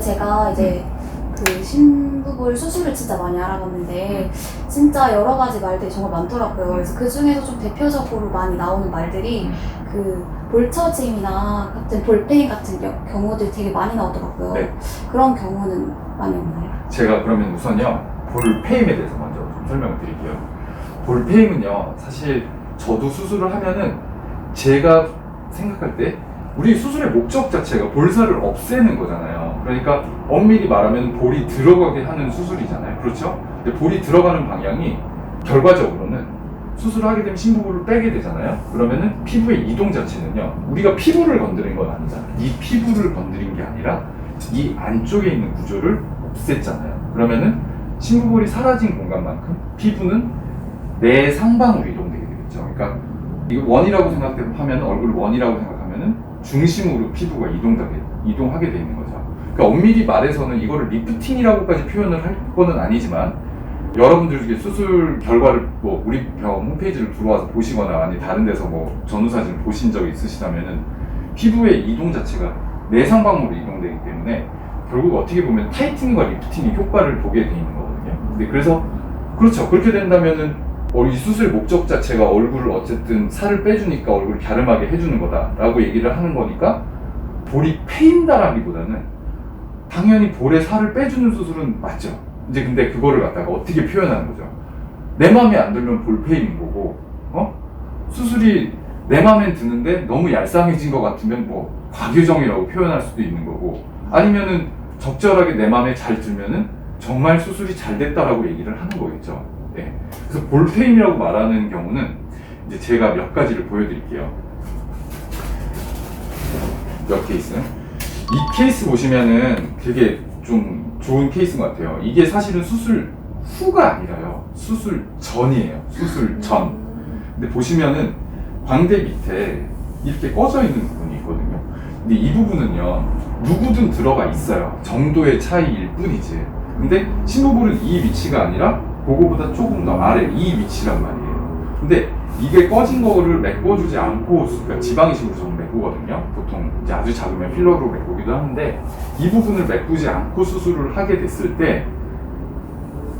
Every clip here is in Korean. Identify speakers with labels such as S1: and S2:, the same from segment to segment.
S1: 제가 이제 그 신부볼 수술을 진짜 많이 알아봤는데 진짜 여러 가지 말들이 정말 많더라고요. 그래서 그 중에서 좀 대표적으로 많이 나오는 말들이 그 볼처짐이나 같은 볼페인 같은 경우들이 되게 많이 나오더라고요.
S2: 네.
S1: 그런 경우는 많이 없나요?
S2: 제가 그러면 우선요 볼페임에 대해서 먼저 좀 설명을 드릴게요. 볼페임은요 사실 저도 수술을 하면은 제가 생각할 때 우리 수술의 목적 자체가 볼살을 없애는 거잖아요. 그러니까 엄밀히 말하면 볼이 들어가게 하는 수술이잖아요. 그렇죠? 근데 볼이 들어가는 방향이 결과적으로는 수술을 하게 되면 신부볼을 빼게 되잖아요. 그러면은 피부의 이동 자체는요 우리가 피부를 건드린 건 아니잖아요. 이 피부를 건드린 게 아니라 이 안쪽에 있는 구조를 없앴잖아요. 그러면은 신부볼이 사라진 공간만큼 피부는 내 상방으로 이동되게 되겠죠. 그러니까 이거 원이라고 생각하면 얼굴을 원이라고 생각하면은 중심으로 피부가 이동하게 돼 있는 거죠. 그러니까 엄밀히 말해서는 이거를 리프팅이라고까지 표현을 할 거는 아니지만 여러분들 중에 수술 결과를 뭐 우리 병원 홈페이지를 들어와서 보시거나 아니 다른 데서 뭐 전후사진을 보신 적이 있으시다면은 피부의 이동 자체가 내상방으로 이동되기 때문에 결국 어떻게 보면 타이트닝과 리프팅의 효과를 보게 돼 있는 거거든요. 근데 그래서 그렇죠. 그렇게 된다면은 이 수술의 목적 자체가 얼굴을 어쨌든 살을 빼주니까 얼굴을 갸름하게 해주는 거다라고 얘기를 하는 거니까 볼이 패인다라기보다는 당연히 볼에 살을 빼주는 수술은 맞죠. 이제 근데 그거를 갖다가 어떻게 표현하는 거죠? 내 마음에 안 들면 볼 페임인 거고, 수술이 내 마음에 드는데 너무 얄쌍해진 것 같으면 뭐 과교정이라고 표현할 수도 있는 거고, 아니면은 적절하게 내 마음에 잘 들면은 정말 수술이 잘 됐다라고 얘기를 하는 거겠죠. 네. 그래서 볼페임이라고 말하는 경우는 이제 제가 몇 가지를 보여드릴게요. 몇 케이스? 이 케이스 보시면은 되게 좀 좋은 케이스인 것 같아요. 이게 사실은 수술 후가 아니라요. 수술 전이에요. 수술 전. 근데 보시면은 광대 밑에 이렇게 꺼져 있는 부분이 있거든요. 근데 이 부분은요, 누구든 들어가 있어요. 정도의 차이일 뿐이지. 근데 신부볼은 이 위치가 아니라 그거보다 조금 더 아래 이 위치란 말이에요. 근데 이게 꺼진 거를 메꿔주지 않고, 그러니까 지방이식으로 저는 메꾸거든요. 보통 이제 아주 작으면 필러로 메꾸기도 하는데 이 부분을 메꾸지 않고 수술을 하게 됐을 때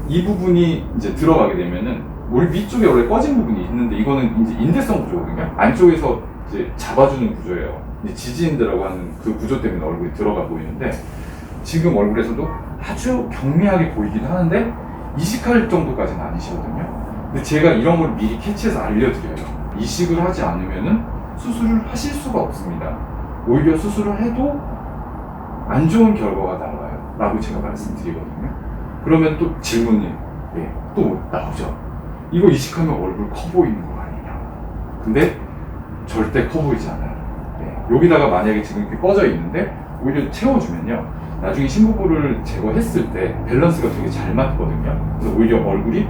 S2: 이 부분이 이제 들어가게 되면은 우리 위쪽에 원래 꺼진 부분이 있는데 이거는 이제 인대성 구조거든요. 안쪽에서 이제 잡아주는 구조예요. 이제 지지인대라고 하는 그 구조 때문에 얼굴이 들어가 보이는데 지금 얼굴에서도 아주 경미하게 보이긴 하는데 이식할 정도까지는 아니시거든요. 근데 제가 이런 걸 미리 캐치해서 알려드려요. 이식을 하지 않으면은 수술을 하실 수가 없습니다. 오히려 수술을 해도 안 좋은 결과가 나와요. 라고 제가 말씀드리거든요. 그러면 또 질문이 또 나오죠. 이거 이식하면 얼굴 커 보이는 거 아니냐. 근데 절대 커 보이지 않아요. 여기다가 만약에 지금 이렇게 꺼져 있는데 오히려 채워주면요. 나중에 신부볼을 제거했을 때 밸런스가 되게 잘 맞거든요. 그래서 오히려 얼굴이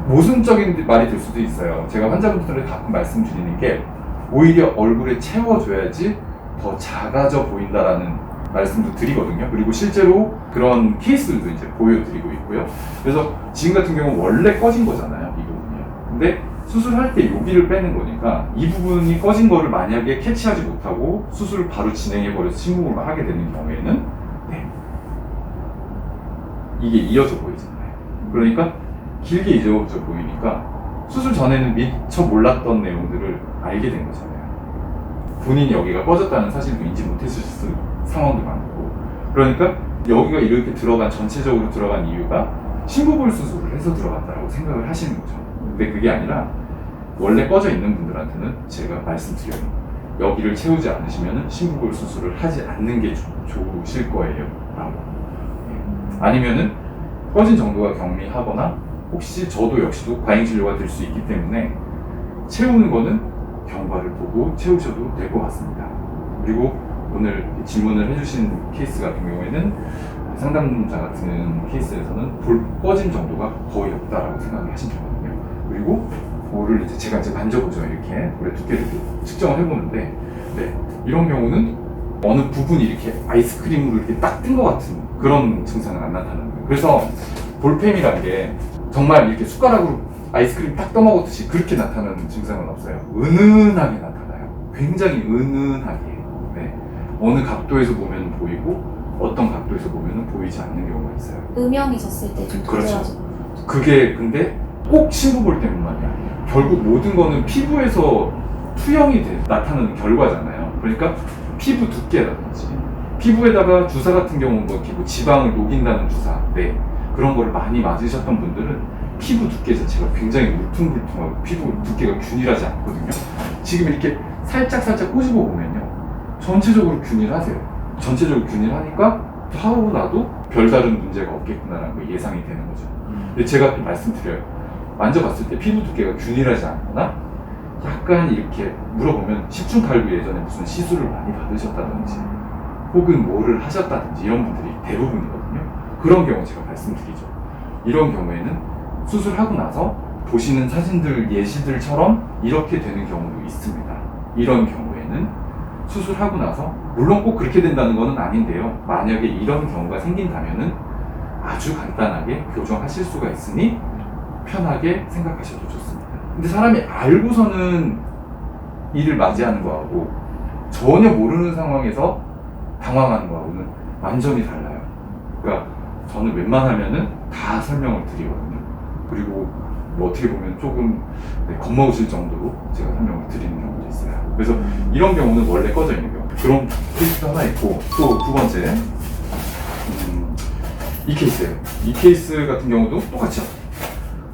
S2: 모순적인 말이 될 수도 있어요. 제가 환자분들한테 가끔 말씀드리는 게 오히려 얼굴에 채워줘야지 더 작아져 보인다라는 말씀도 드리거든요. 그리고 실제로 그런 케이스들도 이제 보여드리고 있고요. 그래서 지금 같은 경우는 원래 꺼진 거잖아요. 이 부분이요. 근데 수술할 때 여기를 빼는 거니까 이 부분이 꺼진 거를 만약에 캐치하지 못하고 수술을 바로 진행해버려서 신부볼만 하게 되는 경우에는 이게 이어져 보이잖아요. 그러니까 길게 이어져 보이니까 수술 전에는 미처 몰랐던 내용들을 알게 된 거잖아요. 본인이 여기가 꺼졌다는 사실도 인지 못했을 상황도 많고, 그러니까 여기가 이렇게 전체적으로 들어간 이유가 신부볼 수술을 해서 들어갔다라고 생각을 하시는 거죠. 근데 그게 아니라 원래 꺼져 있는 분들한테는 제가 말씀드려요. 여기를 채우지 않으시면 신부볼 수술을 하지 않는 게 좋으실 거예요. 라고. 아니면은 꺼진 정도가 경미하거나 혹시 저도 역시도 과잉진료가 될 수 있기 때문에 채우는 거는 경과를 보고 채우셔도 될 것 같습니다. 그리고 오늘 질문을 해주신 케이스 같은 경우에는 상담자 같은 케이스에서는 볼 꺼진 정도가 거의 없다라고 생각하시면 되거든요. 그리고 볼을 제가 만져보죠. 이렇게 볼의 두께를 측정을 해보는데 이런 경우는 어느 부분이 이렇게 아이스크림으로 이렇게 딱 뜬 것 같은 그런 증상은 안 나타나는 거예요. 그래서 볼펜이라는 게 정말 이렇게 숟가락으로 아이스크림 딱 떠먹었듯이 그렇게 나타나는 증상은 없어요. 은은하게 나타나요. 굉장히 은은하게. 어느 각도에서 보면 보이고 어떤 각도에서 보면 보이지 않는 경우가 있어요.
S1: 음영이셨을 때 좀
S2: 그렇죠.
S1: 도드라져.
S2: 그게 근데 꼭 신부 볼 때문만이 아니에요. 결국 모든 거는 피부에서 투영이 나타나는 결과잖아요. 그러니까 피부 두께라든지 피부에다가 주사 같은 경우는 뭐 피부 지방을 녹인다는 주사, 네, 그런 거를 많이 맞으셨던 분들은 피부 두께 자체가 굉장히 울퉁불퉁하고 피부 두께가 균일하지 않거든요. 지금 이렇게 살짝 꼬집어 보면요, 전체적으로 균일하세요. 전체적으로 균일하니까 하고 나도 별다른 문제가 없겠구나라는 거 예상이 되는 거죠. 근데 제가 또 말씀드려요. 만져봤을 때 피부 두께가 균일하지 않거나 약간 이렇게 물어보면 십중팔구 예전에 무슨 시술을 많이 받으셨다든지 혹은 뭐를 하셨다든지 이런 분들이 대부분이거든요. 그런 경우 제가 말씀드리죠. 이런 경우에는 수술하고 나서 보시는 사진들, 예시들처럼 이렇게 되는 경우도 있습니다. 이런 경우에는 수술하고 나서 물론 꼭 그렇게 된다는 것은 아닌데요. 만약에 이런 경우가 생긴다면은 아주 간단하게 교정하실 수가 있으니 편하게 생각하셔도 좋습니다. 근데 사람이 알고서는 이를 맞이하는 거하고 전혀 모르는 상황에서 당황하는 거하고는 완전히 달라요. 그러니까 저는 웬만하면은 다 설명을 드리거든요. 그리고 뭐 어떻게 보면 조금 겁먹으실 정도로 제가 설명을 드리는 경우도 있어요. 그래서 이런 경우는 원래 꺼져 있는 경우. 그런 케이스도 하나 있고, 또 두 번째 이 케이스예요. 이 케이스 같은 경우도 똑같죠.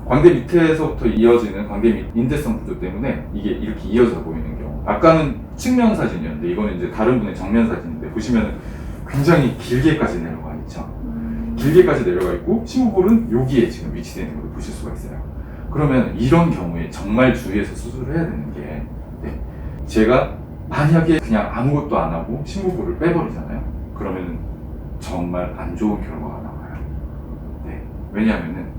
S2: 광대 밑에서부터 이어지는 광대 밑 인대성 구조 때문에 이게 이렇게 이어져 보이는 경우. 아까는 측면 사진이었는데 이거는 이제 다른 분의 정면 사진인데 보시면은 굉장히 길게까지 내려가 있죠. 길게까지 내려가 있고 심부볼은 여기에 지금 위치되어 있는 걸 보실 수가 있어요. 그러면 이런 경우에 정말 주의해서 수술을 해야 되는 게, 네, 제가 만약에 그냥 아무것도 안 하고 심부볼을 빼버리잖아요. 그러면 정말 안 좋은 결과가 나와요. 네, 왜냐하면은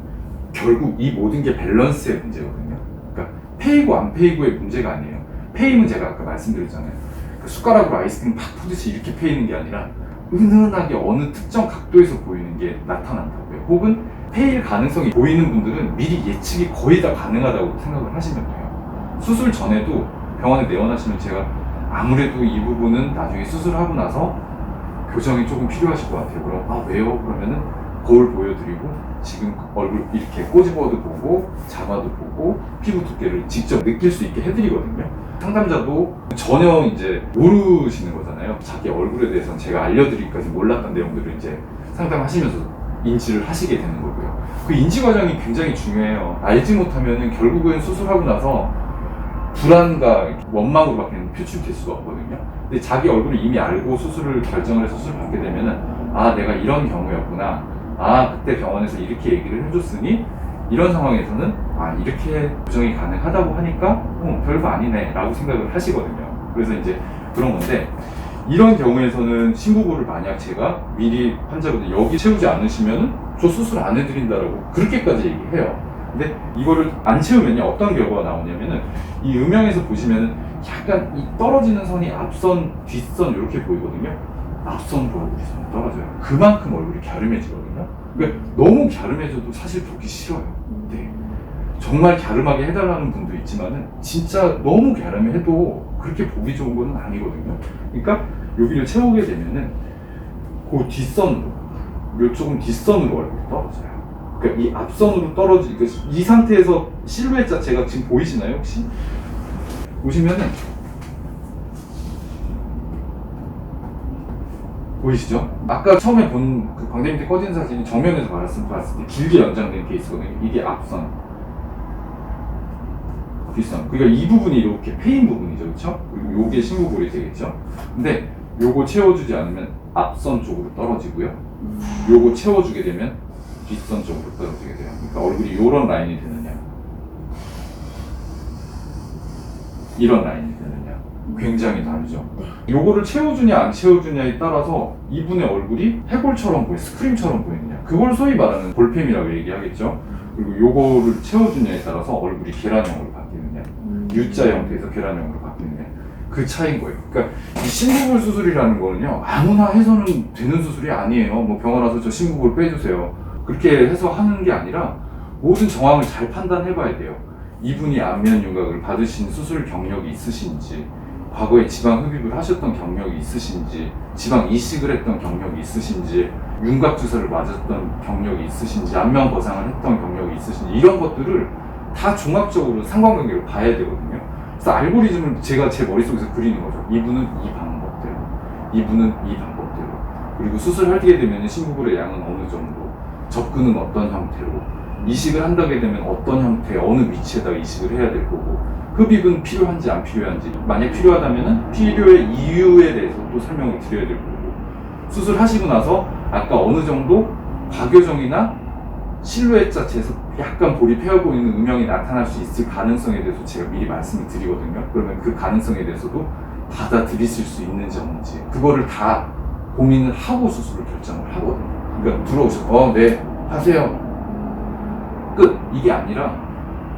S2: 결국 이 모든 게 밸런스의 문제거든요. 그러니까 페이고 안 페이고의 문제가 아니에요. 페이면 제가 아까 말씀드렸잖아요. 그 숟가락으로 아이스크림 팍 푸듯이 이렇게 페이는 게 아니라 은은하게 어느 특정 각도에서 보이는 게 나타난다고요. 혹은 페일 가능성이 보이는 분들은 미리 예측이 거의 다 가능하다고 생각을 하시면 돼요. 수술 전에도 병원에 내원하시면 제가 아무래도 이 부분은 나중에 수술하고 나서 교정이 조금 필요하실 것 같아요. 그럼 아 왜요? 그러면은 거울 보여드리고 지금 얼굴 이렇게 꼬집어도 보고 잡아도 보고 피부 두께를 직접 느낄 수 있게 해드리거든요. 상담자도 전혀 이제 모르시는 거잖아요. 자기 얼굴에 대해서는 제가 알려드리기까지 몰랐던 내용들을 이제 상담하시면서 인지를 하시게 되는 거고요. 그 인지 과정이 굉장히 중요해요. 알지 못하면은 결국은 수술하고 나서 불안과 원망으로밖에 표출될 수가 없거든요. 근데 자기 얼굴을 이미 알고 수술을 결정을 해서 수술을 받게 되면은 아 내가 이런 경우였구나. 아 그때 병원에서 이렇게 얘기를 해줬으니 이런 상황에서는 아 이렇게 교정이 가능하다고 하니까 별거 아니네 라고 생각을 하시거든요. 그래서 이제 그런 건데 이런 경우에서는 심부볼을 만약 제가 미리 환자분들 여기 채우지 않으시면은 저 수술 안 해드린다라고 그렇게까지 얘기해요. 근데 이거를 안 채우면요 어떤 결과가 나오냐면은 이 음영에서 보시면은 약간 이 떨어지는 선이 앞선, 뒷선 이렇게 보이거든요. 앞선으로 얼굴이 떨어져요. 그만큼 얼굴이 갸름해지거든요. 그러니까 너무 갸름해져도 사실 보기 싫어요. 네. 정말 갸름하게 해달라는 분도 있지만은 진짜 너무 갸름해도 그렇게 보기 좋은 건 아니거든요. 그러니까 여기를 채우게 되면은 그 뒷선으로, 요쪽은 뒷선으로 얼굴이 떨어져요. 그러니까 이 앞선으로 떨어지고 이 상태에서 실루엣 자체가 지금 보이시나요 혹시? 보시면은 보이시죠? 아까 처음에 본 그 광대 밑에 꺼진 사진이 정면에서 봤을 때 길게 연장된 케이스거든요. 이게 앞선, 뒷선. 그러니까 이 부분이 이렇게 패인 부분이죠, 그렇죠? 그리고 요게 심부볼이 되겠죠. 근데 요거 채워주지 않으면 앞선 쪽으로 떨어지고요. 요거 채워주게 되면 뒷선 쪽으로 떨어지게 돼요. 그러니까 얼굴이 요런 라인이 되느냐, 이런 라인이 되느냐 굉장히 다르죠. 요거를 채워주냐 안 채워주냐에 따라서 이분의 얼굴이 해골처럼 보이, 스크림처럼 보이느냐, 그걸 소위 말하는 볼펜이라고 얘기하겠죠. 그리고 요거를 채워주냐에 따라서 얼굴이 계란형으로 바뀌느냐, U자 형태에서 계란형으로 바뀌느냐, 그 차이인 거예요. 그러니까 이 심부볼 수술이라는 거는요 아무나 해서는 되는 수술이 아니에요. 뭐 병원 와서 저 심부볼 빼주세요 그렇게 해서 하는 게 아니라 모든 정황을 잘 판단해 봐야 돼요. 이분이 안면 윤곽을 받으신 수술 경력이 있으신지, 과거에 지방 흡입을 하셨던 경력이 있으신지, 지방 이식을 했던 경력이 있으신지, 윤곽 주사를 맞았던 경력이 있으신지, 안면 거상을 했던 경력이 있으신지, 이런 것들을 다 종합적으로 상관관계로 봐야 되거든요. 그래서 알고리즘을 제가 제 머릿속에서 그리는 거죠. 이분은 이 방법대로, 이분은 이 방법대로, 그리고 수술하게 되면 신부골의 양은 어느 정도, 접근은 어떤 형태로, 이식을 한다게 되면 어떤 형태, 어느 위치에다 이식을 해야 될 거고, 흡입은 필요한지 안 필요한지, 만약 필요하다면 필요의 이유에 대해서 또 설명을 드려야 될 거고, 수술하시고 나서 아까 어느 정도 과교정이나 실루엣 자체에서 약간 볼이 폐어 보이는 음영이 나타날 수 있을 가능성에 대해서 제가 미리 말씀을 드리거든요. 그러면 그 가능성에 대해서도 받아들이실 수 있는지 없는지, 그거를 다 고민을 하고 수술을 결정을 하거든요. 그러니까 들어오셔서 네 하세요 끝, 이게 아니라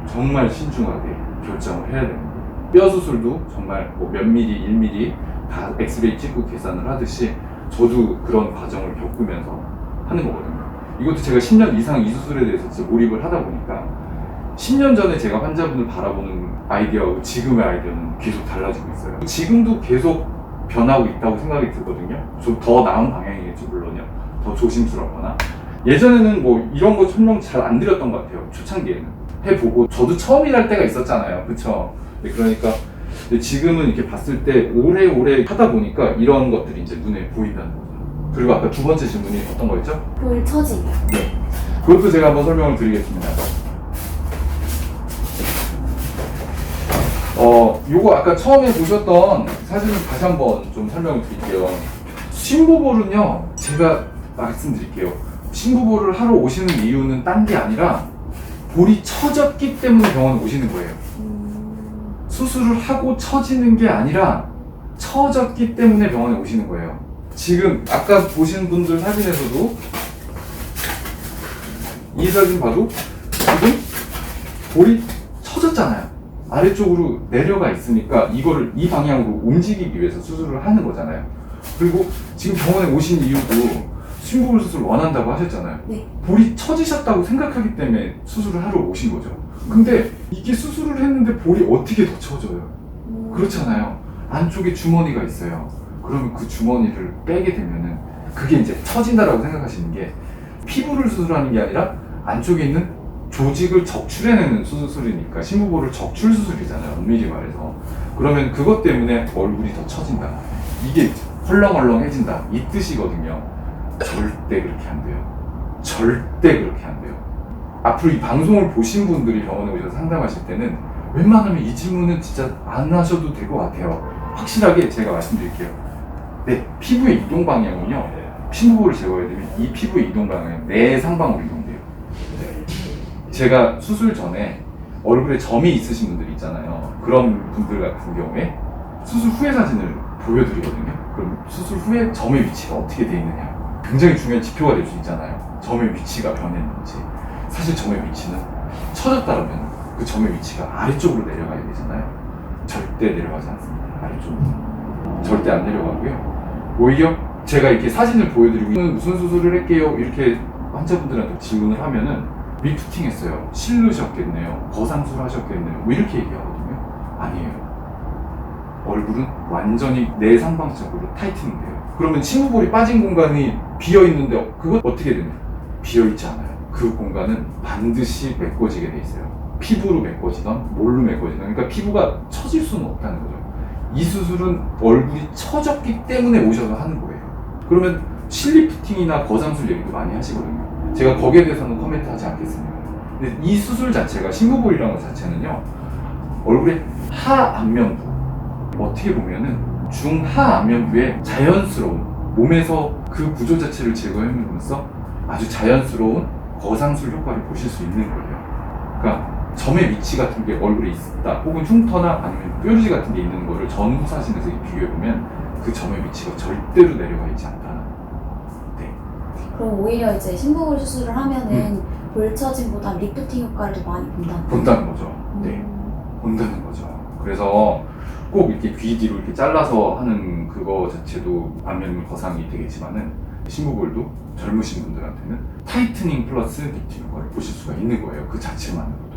S2: 정말 신중하게 결정을 해야 됩니다. 뼈 수술도 정말 몇 미리, 1미리 다 엑스레이 찍고 계산을 하듯이 저도 그런 과정을 겪으면서 하는 거거든요. 이것도 제가 10년 이상 이 수술에 대해서 진짜 몰입을 하다 보니까 10년 전에 제가 환자분을 바라보는 아이디어하고 지금의 아이디어는 계속 달라지고 있어요. 지금도 계속 변하고 있다고 생각이 들거든요. 좀 더 나은 방향이겠죠, 물론요. 더 조심스럽거나. 예전에는 뭐 이런 거 설명 잘 안 드렸던 것 같아요. 초창기에는 해보고 저도 처음 일할 때가 있었잖아요, 그쵸? 그러니까 근데 지금은 이렇게 봤을 때 오래오래 하다 보니까 이런 것들이 이제 눈에 보인다는 거죠. 그리고 아까 두 번째 질문이 어떤 거였죠?
S1: 볼 처짐.
S2: 네, 그것도 제가 한번 설명을 드리겠습니다. 요거 아까 처음에 보셨던 사진을 다시 한번 좀 설명을 드릴게요. 신부볼은요, 제가 말씀드릴게요. 신부볼을 하러 오시는 이유는 딴 게 아니라 볼이 처졌기 때문에 병원에 오시는 거예요. 수술을 하고 처지는 게 아니라 처졌기 때문에 병원에 오시는 거예요. 지금 아까 보신 분들 사진에서도 이 사진 봐도 지금 볼이 처졌잖아요. 아래쪽으로 내려가 있으니까 이거를 이 방향으로 움직이기 위해서 수술을 하는 거잖아요. 그리고 지금 병원에 오신 이유도 신부볼 수술 원한다고 하셨잖아요.
S1: 네.
S2: 볼이 처지셨다고 생각하기 때문에 수술을 하러 오신 거죠. 근데 이게 수술을 했는데 볼이 어떻게 더 처져요? 그렇잖아요. 안쪽에 주머니가 있어요. 그러면 그 주머니를 빼게 되면은 그게 이제 처진다라고 생각하시는 게, 피부를 수술하는 게 아니라 안쪽에 있는 조직을 적출해내는 수술이니까 신부볼을 적출 수술이잖아요, 엄밀히 말해서. 그러면 그것 때문에 얼굴이 더 처진다, 이게 헐렁헐렁해진다, 이 뜻이거든요. 절대 그렇게 안 돼요. 절대 그렇게 안 돼요. 앞으로 이 방송을 보신 분들이 병원에 오셔서 상담하실 때는 웬만하면 이 질문은 진짜 안 하셔도 될 것 같아요. 확실하게 제가 말씀드릴게요. 네, 피부의 이동 방향은요, 신부볼을 제거해야 되면 이 피부의 이동 방향은 내상방으로 이동돼요. 제가 수술 전에 얼굴에 점이 있으신 분들 있잖아요. 그런 분들 같은 경우에 수술 후의 사진을 보여드리거든요. 그럼 수술 후에 점의 위치가 어떻게 돼 있느냐, 굉장히 중요한 지표가 될 수 있잖아요. 점의 위치가 변했는지. 사실 점의 위치는 처졌다면 그 점의 위치가 아래쪽으로 내려가야 되잖아요. 절대 내려가지 않습니다. 아래쪽으로 절대 안 내려가고요. 오히려 제가 이렇게 사진을 보여드리고 무슨 수술을 할게요 이렇게 환자분들한테 질문을 하면은 리프팅 했어요, 실르셨겠네요, 거상술 하셨겠네요, 뭐 이렇게 얘기하거든요. 아니에요. 얼굴은 완전히 내상방적으로 타이트닝 돼요. 그러면 신부볼이 빠진 공간이 비어있는데 그것 어떻게 되냐? 비어있지 않아요. 그 공간은 반드시 메꿔지게 돼 있어요. 피부로 메꿔지던 뭘로 메꿔지던, 그러니까 피부가 처질 수는 없다는 거죠. 이 수술은 얼굴이 처졌기 때문에 오셔서 하는 거예요. 그러면 실리프팅이나 거상술 얘기도 많이 하시거든요. 제가 거기에 대해서는 코멘트 하지 않겠습니다. 근데 이 수술 자체가, 신부볼이라는 것 자체는요, 얼굴의 하안면부, 어떻게 보면은 중하안면부의 자연스러운, 몸에서 그 구조 자체를 제거해내면서 아주 자연스러운 거상술 효과를 보실 수 있는 거예요. 그러니까 점의 위치 같은 게 얼굴에 있다, 혹은 흉터나 아니면 뾰루지 같은 게 있는 거를 전후 사진에서 비교해보면 그 점의 위치가 절대로 내려가 있지 않다는. 네.
S1: 그럼 오히려 이제 신부볼 수술을 하면은 볼 처짐보다 리프팅 효과를 더 많이
S2: 본다는 거죠. 네. 본다는 거죠. 그래서 꼭 이렇게 귀 뒤로 이렇게 잘라서 하는 그거 자체도 안면 거상이 되겠지만은, 신부볼도 젊으신 분들한테는 타이트닝 플러스 리프팅 효과를 보실 수가 있는 거예요, 그 자체만으로도.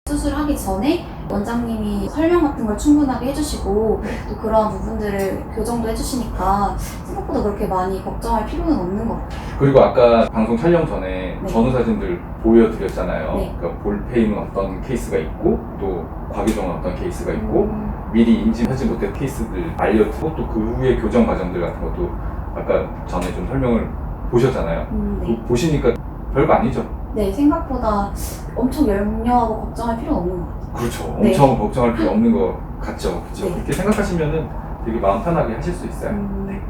S1: 수술하기 하기 전에 원장님이 설명 같은 걸 충분하게 해주시고
S2: 네.
S1: 또 그러한 부분들을 교정도 해주시니까 생각보다 그렇게 많이 걱정할 필요는 없는 것 같아요.
S2: 그리고 아까 방송 촬영 전에
S1: 네.
S2: 전후 사진들 보여드렸잖아요.
S1: 네.
S2: 그러니까 볼페임은 어떤 케이스가 있고 또 과기종은 어떤 케이스가 있고
S1: 음.
S2: 미리 인지하지 못한 케이스들 알려드리고 또 그 후에 교정 과정들 같은 것도 아까 전에 좀 설명을 보셨잖아요.
S1: 네.
S2: 그거 보시니까 별거 아니죠?
S1: 네, 생각보다 엄청 염려하고 걱정할 필요는 없는 것 같아요.
S2: 그렇죠.
S1: 네.
S2: 엄청 걱정할 필요 없는 것 같죠. 그렇죠.
S1: 네.
S2: 그렇게 생각하시면은 되게 마음 편하게 하실 수 있어요.
S1: 네.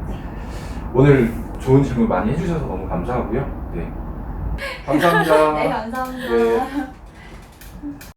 S2: 오늘 좋은 질문 많이 해주셔서 너무 감사하고요. 네. 감사합니다.
S1: 네, 감사합니다.
S2: 네.